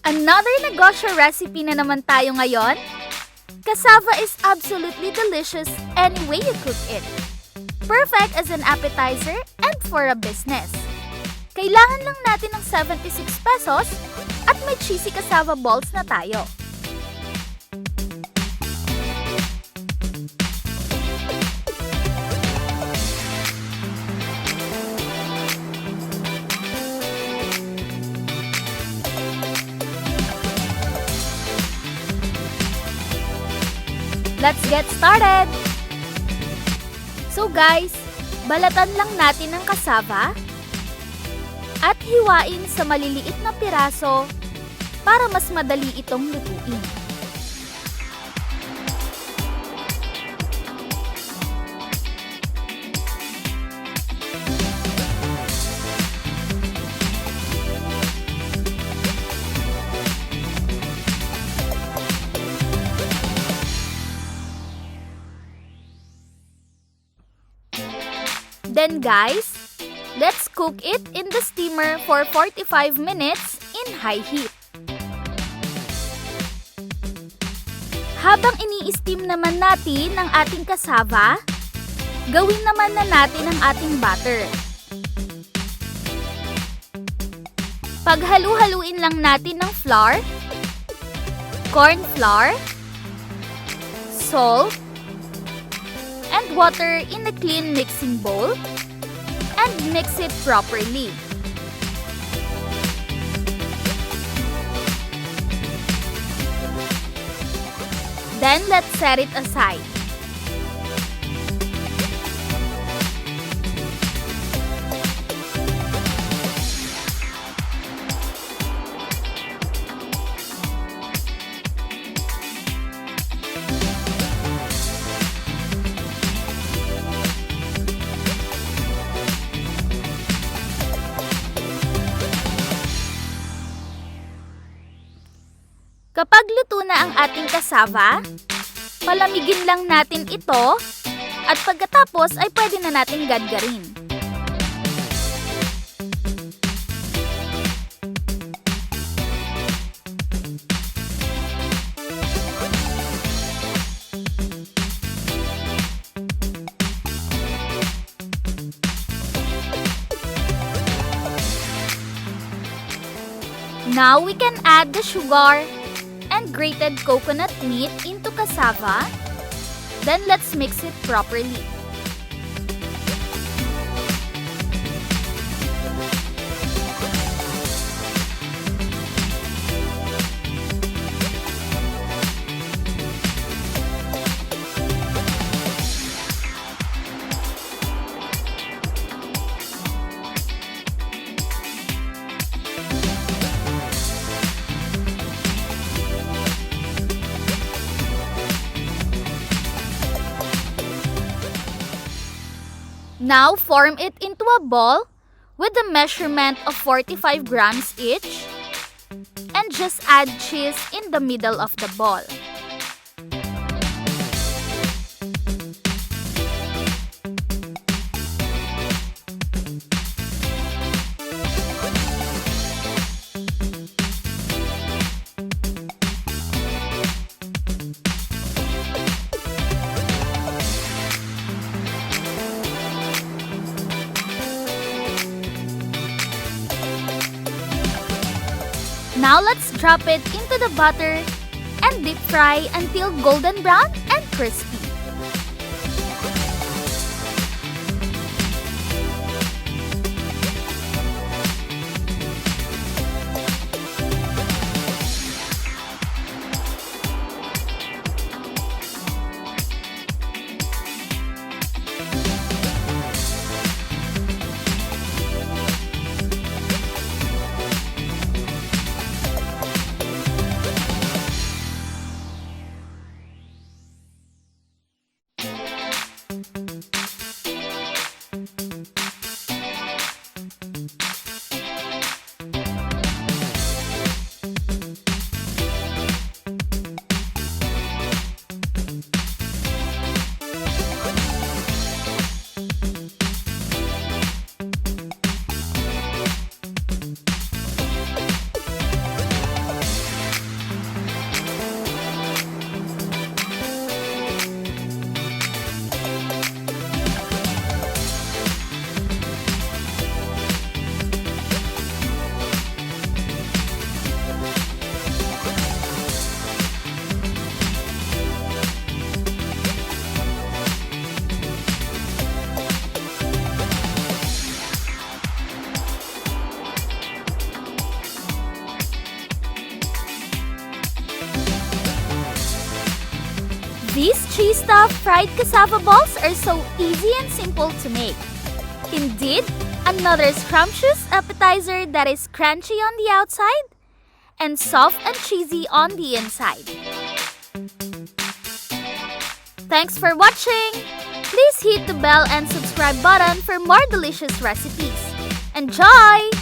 Another negosyo recipe na naman tayo ngayon. Cassava is absolutely delicious any way you cook it. Perfect as an appetizer and for a business. Kailangan lang natin ng 76 pesos at may cheesy cassava balls na tayo. Let's get started! So guys, balatan lang natin ang cassava at hiwain sa maliliit na piraso para mas madali itong lutuin. Then guys, let's cook it in the steamer for 45 minutes in high heat. Habang ini-steam naman natin ang ating cassava, gawin naman na natin ang ating butter. Paghalu-haluin lang natin ng flour, corn flour, salt, and water in a clean mixing bowl and mix it properly. Then let's set it aside. Kapag luto na ang ating cassava, palamigin lang natin ito at pagkatapos ay pwede na nating gadgarin. Now we can add the sugar and grated coconut meat into cassava. Then let's mix it properly. Now form it into a ball with a measurement of 45 grams each and just add cheese in the middle of the ball. Now let's drop it into the butter and deep fry until golden brown and crispy. These cheese-stuffed fried cassava balls are so easy and simple to make. Indeed, another scrumptious appetizer that is crunchy on the outside and soft and cheesy on the inside. Thanks for watching! Please hit the bell and subscribe button for more delicious recipes. Enjoy!